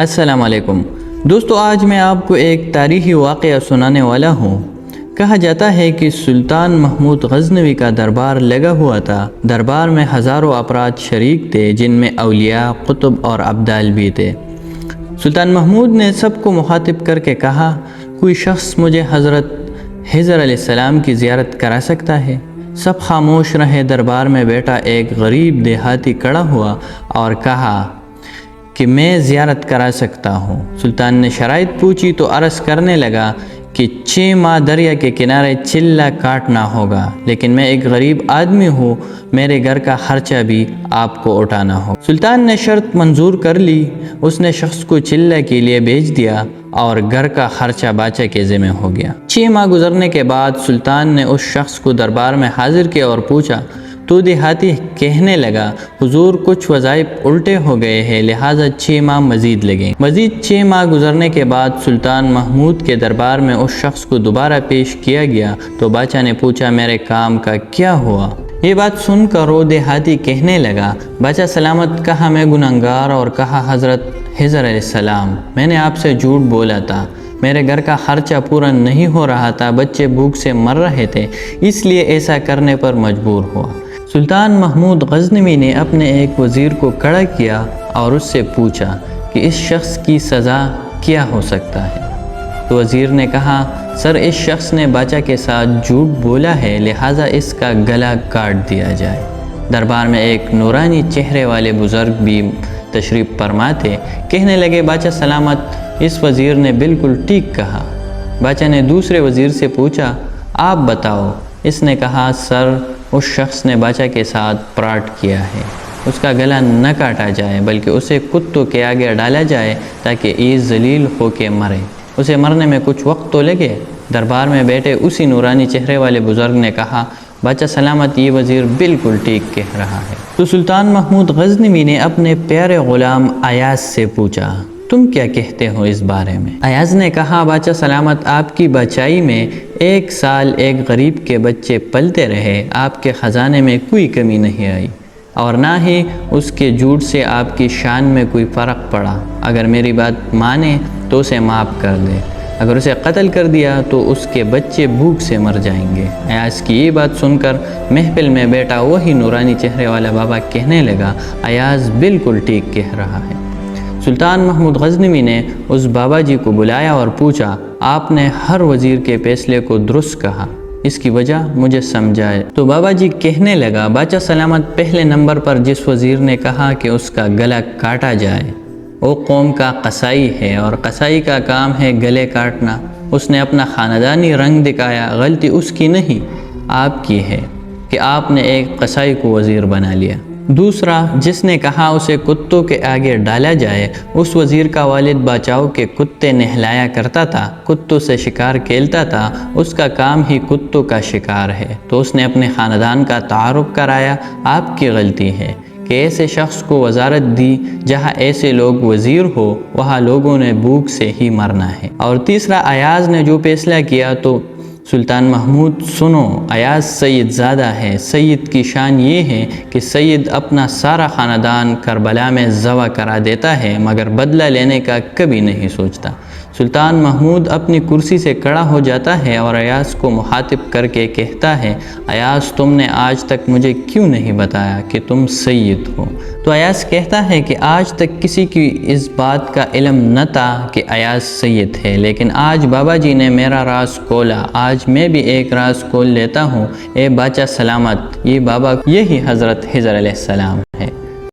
السلام علیکم دوستو، آج میں آپ کو ایک تاریخی واقعہ سنانے والا ہوں۔ کہا جاتا ہے کہ سلطان محمود غزنوی کا دربار لگا ہوا تھا۔ دربار میں ہزاروں افراد شریک تھے، جن میں اولیاء، قطب اور ابدال بھی تھے۔ سلطان محمود نے سب کو مخاطب کر کے کہا، کوئی شخص مجھے حضرت خضر علیہ السلام کی زیارت کرا سکتا ہے؟ سب خاموش رہے۔ دربار میں بیٹھا ایک غریب دیہاتی کھڑا ہوا اور کہا کہ میں زیارت کرا سکتا ہوں۔ سلطان نے شرائط پوچھی تو عرض کرنے لگا کہ 6 ماہ دریا کے کنارے چلہ کاٹنا ہوگا، لیکن میں ایک غریب آدمی ہوں، میرے گھر کا خرچہ بھی آپ کو اٹھانا ہو۔ سلطان نے شرط منظور کر لی۔ اس نے شخص کو چلہ کے لیے بھیج دیا اور گھر کا خرچہ باچا کے ذمہ ہو گیا۔ 6 ماہ گزرنے کے بعد سلطان نے اس شخص کو دربار میں حاضر کیا اور پوچھا تو دیہاتی کہنے لگا، حضور کچھ وظائف الٹے ہو گئے ہیں، لہٰذا 6 ماہ مزید لگیں۔ مزید 6 ماہ گزرنے کے بعد سلطان محمود کے دربار میں اس شخص کو دوبارہ پیش کیا گیا تو بادشاہ نے پوچھا، میرے کام کا کیا ہوا؟ یہ بات سن کر وہ دیہاتی کہنے لگا، بادشاہ سلامت، کہا میں گنہگار، اور کہا حضرت خضر علیہ السلام، میں نے آپ سے جھوٹ بولا تھا، میرے گھر کا خرچہ پورا نہیں ہو رہا تھا، بچے بھوک سے مر رہے تھے، اس لیے ایسا کرنے پر مجبور ہوا۔ سلطان محمود غزنوی نے اپنے ایک وزیر کو کھڑا کیا اور اس سے پوچھا کہ اس شخص کی سزا کیا ہو سکتا ہے؟ تو وزیر نے کہا، سر اس شخص نے بادشاہ کے ساتھ جھوٹ بولا ہے، لہٰذا اس کا گلا کاٹ دیا جائے۔ دربار میں ایک نورانی چہرے والے بزرگ بھی تشریف فرما تھے۔ کہنے لگے، بادشاہ سلامت، اس وزیر نے بالکل ٹھیک کہا۔ بادشاہ نے دوسرے وزیر سے پوچھا، آپ بتاؤ۔ اس نے کہا، سر اس شخص نے بادشاہ کے ساتھ فراڈ کیا ہے، اس کا گلا نہ کاٹا جائے بلکہ اسے کتوں کے آگے ڈالا جائے تاکہ یہ ذلیل ہو کے مرے، اسے مرنے میں کچھ وقت تو لگے۔ دربار میں بیٹھے اسی نورانی چہرے والے بزرگ نے کہا، بادشاہ سلامت، یہ وزیر بالکل ٹھیک کہہ رہا ہے۔ تو سلطان محمود غزنوی نے اپنے پیارے غلام ایاز سے پوچھا، تم کیا کہتے ہو اس بارے میں؟ ایاز نے کہا، بادشاہ سلامت، آپ کی بچائی میں 1 سال ایک غریب کے بچے پلتے رہے، آپ کے خزانے میں کوئی کمی نہیں آئی، اور نہ ہی اس کے جھوٹ سے آپ کی شان میں کوئی فرق پڑا۔ اگر میری بات مانے تو اسے معاف کر دے، اگر اسے قتل کر دیا تو اس کے بچے بھوک سے مر جائیں گے۔ ایاز کی یہ بات سن کر محفل میں بیٹھا وہی نورانی چہرے والا بابا کہنے لگا، ایاز بالکل ٹھیک کہہ رہا ہے۔ سلطان محمود غزنوی نے اس بابا جی کو بلایا اور پوچھا، آپ نے ہر وزیر کے فیصلے کو درست کہا، اس کی وجہ مجھے سمجھائے۔ تو بابا جی کہنے لگا، بادشاہ سلامت، پہلے نمبر پر جس وزیر نے کہا کہ اس کا گلا کاٹا جائے، وہ قوم کا قصائی ہے، اور قصائی کا کام ہے گلے کاٹنا۔ اس نے اپنا خاندانی رنگ دکھایا، غلطی اس کی نہیں آپ کی ہے کہ آپ نے ایک قصائی کو وزیر بنا لیا۔ دوسرا، جس نے کہا اسے کتوں کے آگے ڈالا جائے، اس وزیر کا والد بچاؤ کے کتے نہلایا کرتا تھا، کتوں سے شکار کھیلتا تھا، اس کا کام ہی کتوں کا شکار ہے، تو اس نے اپنے خاندان کا تعارف کرایا۔ آپ کی غلطی ہے کہ ایسے شخص کو وزارت دی، جہاں ایسے لوگ وزیر ہو وہاں لوگوں نے بھوک سے ہی مرنا ہے۔ اور تیسرا، ایاز نے جو فیصلہ کیا تو سلطان محمود سنو، ایاز سید زادہ ہے۔ سید کی شان یہ ہے کہ سید اپنا سارا خاندان کربلا میں ذبح کرا دیتا ہے مگر بدلہ لینے کا کبھی نہیں سوچتا۔ سلطان محمود اپنی کرسی سے کھڑا ہو جاتا ہے اور ایاز کو مخاطب کر کے کہتا ہے، ایاز تم نے آج تک مجھے کیوں نہیں بتایا کہ تم سید ہو؟ تو ایاز کہتا ہے کہ آج تک کسی کی اس بات کا علم نہ تھا کہ ایاز سید ہے، لیکن آج بابا جی نے میرا راز کھولا، آج میں بھی ایک راز کھول لیتا ہوں۔ اے بادشاہ سلامت، یہ بابا یہی حضرت خضر علیہ السلام